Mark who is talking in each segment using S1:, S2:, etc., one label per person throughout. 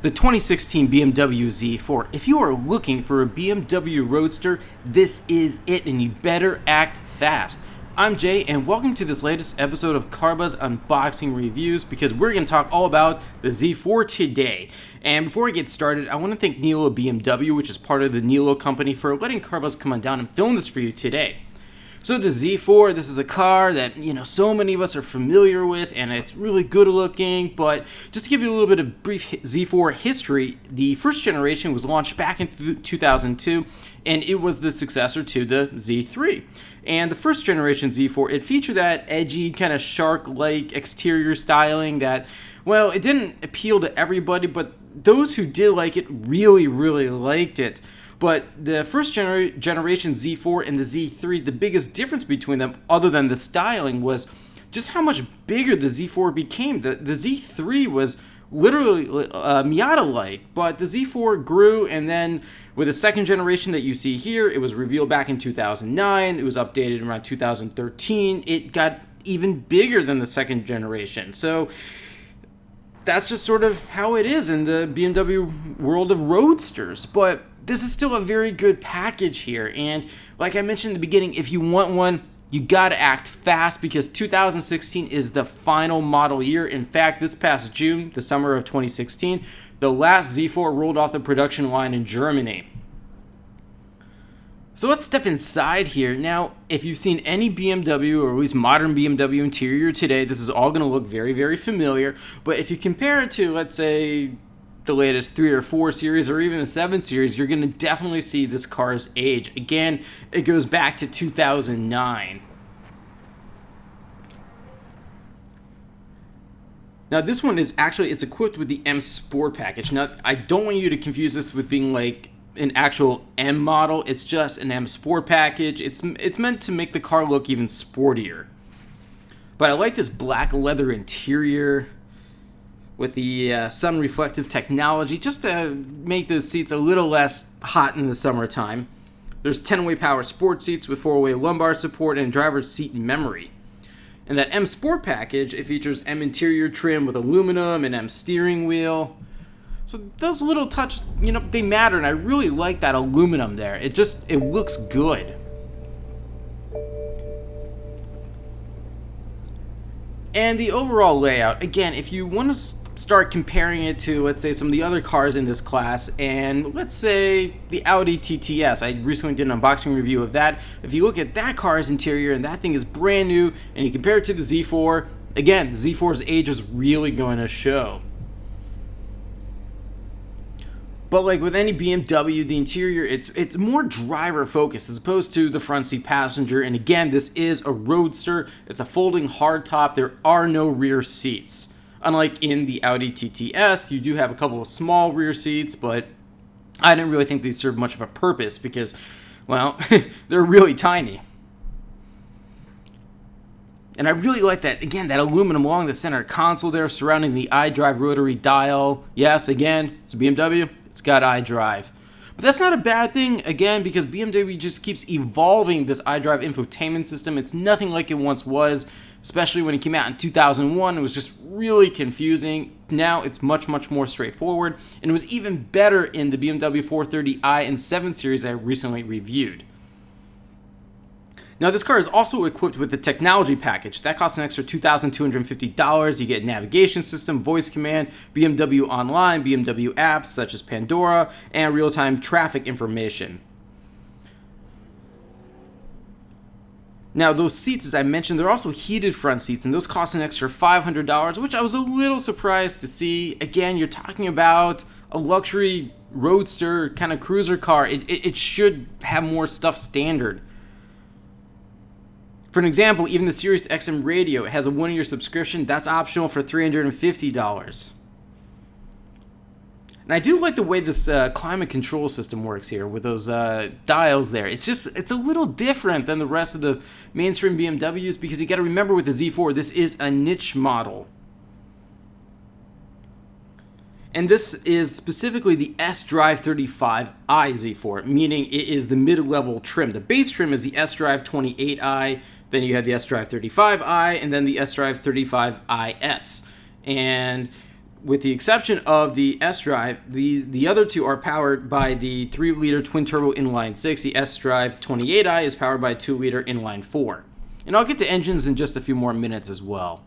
S1: the 2016 BMW Z4. If you are looking for a BMW Roadster, this is it, and you better act fast. I'm Jay, and welcome to this latest episode of Carbuzz Unboxing Reviews, because we're going to talk all about the Z4 today. And before I get started, I want to thank Nilo BMW, which is part of the Nilo company, for letting Carbuzz come on down and film this for you today. So the Z4, this is a car that, so many of us are familiar with, and it's really good looking, but just to give you a little bit of brief Z4 history, the first generation was launched back in 2002, and it was the successor to the Z3. And the first generation Z4, it featured that edgy, kind of shark-like exterior styling that, well, it didn't appeal to everybody, but those who did like it really, really liked it. But the first generation Z4 and the Z3, the biggest difference between them, other than the styling, was just how much bigger the Z4 became. The Z3 was literally Miata-like, but the Z4 grew, and then with the second generation that you see here, it was revealed back in 2009, it was updated around 2013, it got even bigger than the second generation. So that's just sort of how it is in the BMW world of roadsters. But this is still a very good package here, and like I mentioned in the beginning, if you want one, you gotta act fast, because 2016 is the final model year. In fact, this past June, the summer of 2016, the last Z4 rolled off the production line in Germany. So let's step inside here. Now, if you've seen any BMW, or at least modern BMW interior today, this is all gonna look very, very familiar. But if you compare it to, let's say, the latest 3 or 4 series, or even the 7 series, you're going to definitely see this car's age. Again, it goes back to 2009. Now this one is actually, it's equipped with the M Sport package. Now I don't want you to confuse this with being like an actual M model. It's just an M Sport package. It's meant to make the car look even sportier. But I like this black leather interior with the sun reflective technology, just to make the seats a little less hot in the summertime. There's 10-way power sport seats with 4-way lumbar support and driver's seat memory. And that M Sport package, it features M interior trim with aluminum and M steering wheel. So those little touches, they matter, and I really like that aluminum there. It looks good. And the overall layout, again, if you want to start comparing it to, let's say, some of the other cars in this class, and let's say the Audi TTS. I recently did an unboxing review of that. If you look at that car's interior, and that thing is brand new, and you compare it to the Z4, again, the Z4's age is really going to show. But like with any BMW, the interior, it's more driver focused as opposed to the front seat passenger. And again, this is a roadster. It's a folding hardtop. There are no rear seats. Unlike in the Audi TTS, you do have a couple of small rear seats, but I didn't really think they served much of a purpose because, well, they're really tiny. And I really like that, again, that aluminum along the center console there surrounding the iDrive rotary dial. Yes, again, it's a BMW, it's got iDrive. But that's not a bad thing, again, because BMW just keeps evolving this iDrive infotainment system. It's nothing like it once was, especially when it came out in 2001. It was just really confusing. Now it's much, much more straightforward, and it was even better in the BMW 430i and 7 Series I recently reviewed. Now this car is also equipped with the technology package. That costs an extra $2,250. You get a navigation system, voice command, BMW Online, BMW apps such as Pandora, and real-time traffic information. Now those seats, as I mentioned, they're also heated front seats, and those cost an extra $500, which I was a little surprised to see. Again, you're talking about a luxury roadster kind of cruiser car. It should have more stuff standard. For an example, even the Sirius XM radio, it has a 1-year subscription. That's optional for $350. And I do like the way this climate control system works here with those dials there. It's a little different than the rest of the mainstream BMWs, because you got to remember with the Z4, this is a niche model. And this is specifically the S-Drive 35i Z4, meaning it is the mid-level trim. The base trim is the S-Drive 28i, then you have the S-Drive 35i, and then the S-Drive 35is. And with the exception of the S-Drive, the other two are powered by the 3-liter twin-turbo inline-six. The S-Drive 28i is powered by a 2-liter inline-four. And I'll get to engines in just a few more minutes as well.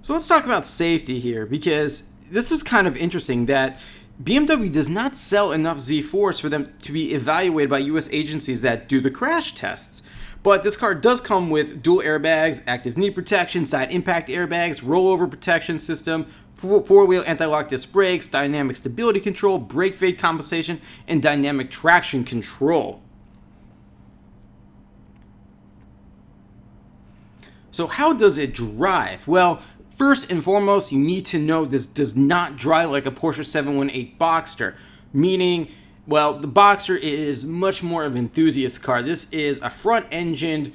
S1: So let's talk about safety here, because this is kind of interesting that BMW does not sell enough Z4s for them to be evaluated by US agencies that do the crash tests. But this car does come with dual airbags, active knee protection, side impact airbags, rollover protection system, four-wheel anti-lock disc brakes, dynamic stability control, brake fade compensation, and dynamic traction control. So how does it drive? Well, first and foremost, you need to know this does not drive like a Porsche 718 Boxster, meaning, well, the Boxster is much more of an enthusiast car. This is a front-engined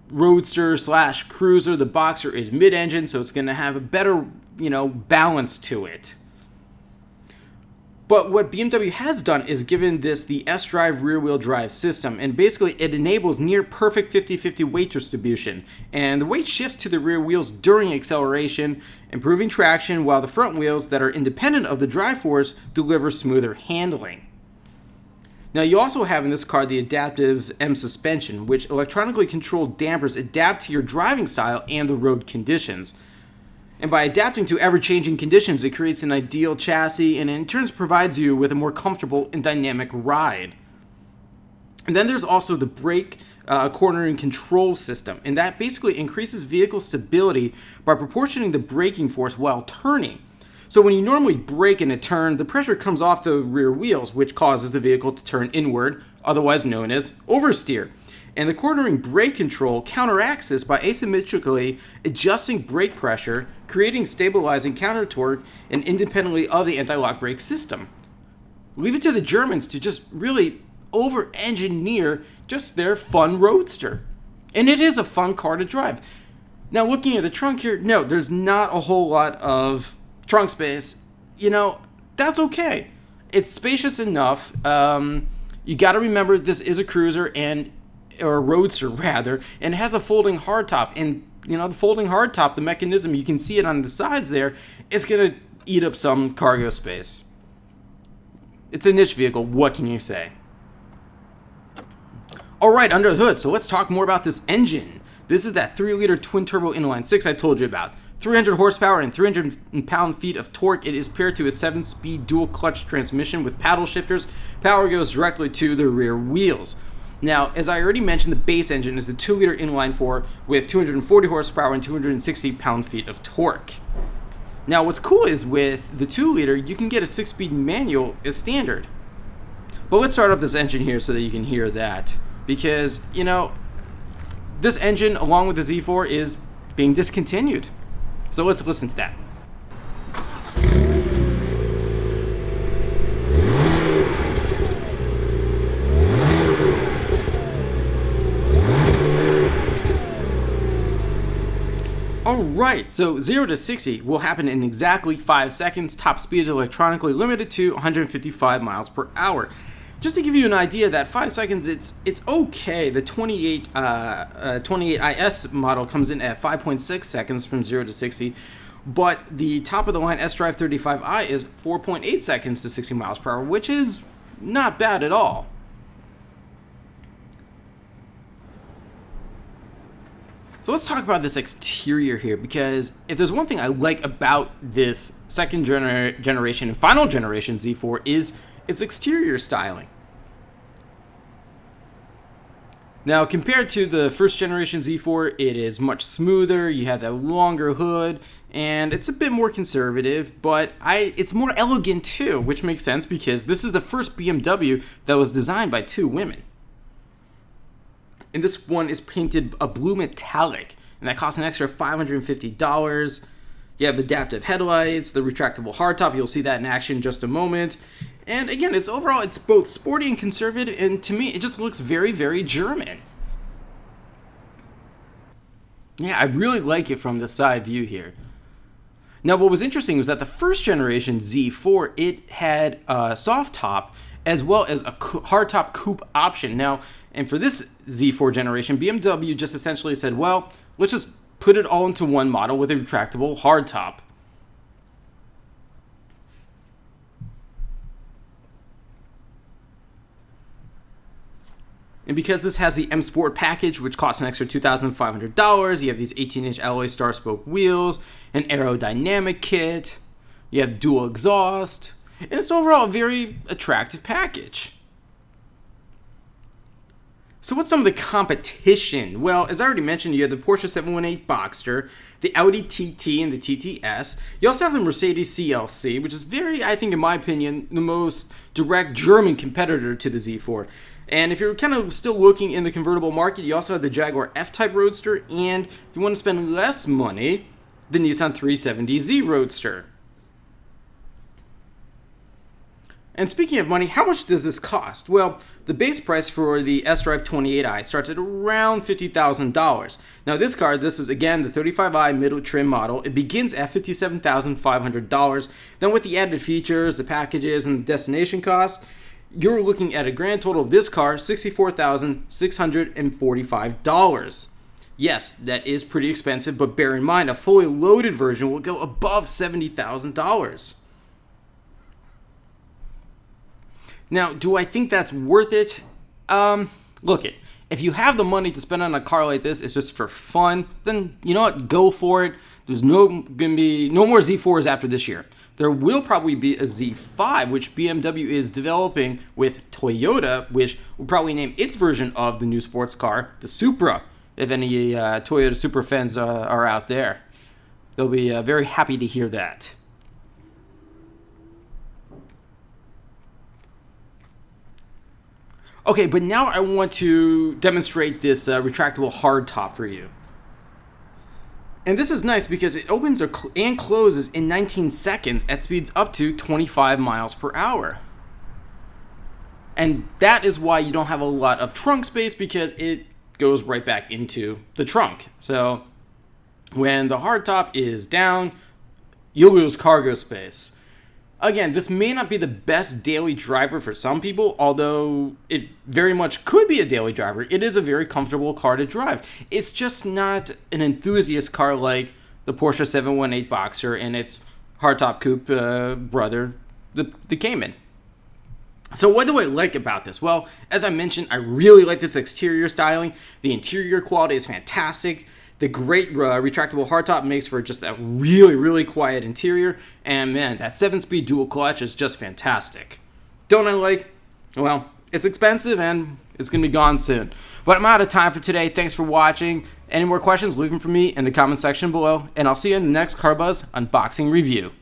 S1: roadster / cruiser. The Boxster is mid-engine, so it's going to have a better, balance to it. But what BMW has done is given this the S-Drive rear-wheel drive system, and basically it enables near-perfect 50-50 weight distribution, and the weight shifts to the rear wheels during acceleration, improving traction, while the front wheels that are independent of the drive force deliver smoother handling. Now you also have in this car the adaptive M suspension, which electronically controlled dampers adapt to your driving style and the road conditions. And by adapting to ever-changing conditions, it creates an ideal chassis and in turn provides you with a more comfortable and dynamic ride. And then there's also the brake cornering control system, and that basically increases vehicle stability by proportioning the braking force while turning. So when you normally brake in a turn, the pressure comes off the rear wheels, which causes the vehicle to turn inward, otherwise known as oversteer. And the cornering brake control counteracts this by asymmetrically adjusting brake pressure, creating stabilizing counter torque, and independently of the anti-lock brake system. Leave it to the Germans to just really over-engineer just their fun roadster. And it is a fun car to drive. Now looking at the trunk here, no, there's not a whole lot of trunk space. That's okay. It's spacious enough. You got to remember this is a cruiser or a roadster rather, and it has a folding hardtop. And the folding hardtop, the mechanism, you can see it on the sides there, it's gonna eat up some cargo space. It's a niche vehicle. What can you say? All right, under the hood. So let's talk more about this engine. This is that 3-liter twin-turbo inline-six I told you about. 300 horsepower and 300 pound-feet of torque. It is paired to a 7-speed dual-clutch transmission with paddle shifters. Power goes directly to the rear wheels. Now, as I already mentioned, the base engine is a 2-liter inline-four with 240 horsepower and 260 pound-feet of torque. Now, what's cool is with the 2-liter, you can get a 6-speed manual as standard. But let's start up this engine here so that you can hear that. Because, this engine, along with the Z4, is being discontinued. So let's listen to that. Alright, so 0 to 60 will happen in exactly 5 seconds. Top speed is electronically limited to 155 miles per hour. Just to give you an idea, that 5 seconds, it's okay. The 28IS model comes in at 5.6 seconds from 0 to 60, but the top-of-the-line S-Drive 35i is 4.8 seconds to 60 miles per hour, which is not bad at all. So let's talk about this exterior here, because if there's one thing I like about this second generation and final generation Z4 is its exterior styling. Now, compared to the first generation Z4, it is much smoother. You have that longer hood, and it's a bit more conservative, but it's more elegant too, which makes sense because this is the first BMW that was designed by two women. And this one is painted a blue metallic, and that costs an extra $550. You have adaptive headlights, the retractable hardtop. You'll see that in action in just a moment. And again, it's both sporty and conservative, and to me, it just looks very, very German. Yeah, I really like it from the side view here. Now, what was interesting was that the first generation Z4, it had a soft top as well as a hardtop coupe option. Now, and for this Z4 generation, BMW just essentially said, well, let's just put it all into one model with a retractable hardtop. And because this has the M Sport package, which costs an extra $2,500, you have these 18-inch alloy star spoke wheels, an aerodynamic kit, you have dual exhaust, and it's overall a very attractive package. So what's some of the competition? Well, as I already mentioned, you have the Porsche 718 Boxster, the Audi TT and the TTS. You also have the Mercedes SLC, which is very, I think in my opinion, the most direct German competitor to the Z4. And if you're kind of still looking in the convertible market, you also have the Jaguar F-Type Roadster, and if you want to spend less money, the Nissan 370Z Roadster. And speaking of money, how much does this cost? Well, the base price for the S-Drive 28i starts at around $50,000. Now this car, this is again the 35i middle trim model. It begins at $57,500. Then with the added features, the packages, and the destination costs, you're looking at a grand total of this car, $64,645. Yes, that is pretty expensive, but bear in mind, a fully loaded version will go above $70,000. Now, do I think that's worth it? Look it. If you have the money to spend on a car like this, it's just for fun, then you know what? Go for it. There's gonna be no more Z4s after this year. There will probably be a Z5, which BMW is developing with Toyota, which will probably name its version of the new sports car the Supra, if any Toyota Supra fans are out there. They'll be very happy to hear that. Okay, but now I want to demonstrate this retractable hardtop for you. And this is nice because it opens and closes in 19 seconds at speeds up to 25 miles per hour. And that is why you don't have a lot of trunk space, because it goes right back into the trunk. So when the hardtop is down, you'll lose cargo space. Again, this may not be the best daily driver for some people, although it very much could be a daily driver. It is a very comfortable car to drive. It's just not an enthusiast car like the Porsche 718 Boxster and its hardtop coupe brother, the Cayman. So what do I like about this? Well, as I mentioned, I really like this exterior styling. The interior quality is fantastic. The great retractable hardtop makes for just a really, really quiet interior. And man, that 7-speed dual clutch is just fantastic. Don't I like? Well, it's expensive and it's going to be gone soon. But I'm out of time for today. Thanks for watching. Any more questions, leave them for me in the comment section below. And I'll see you in the next CarBuzz unboxing review.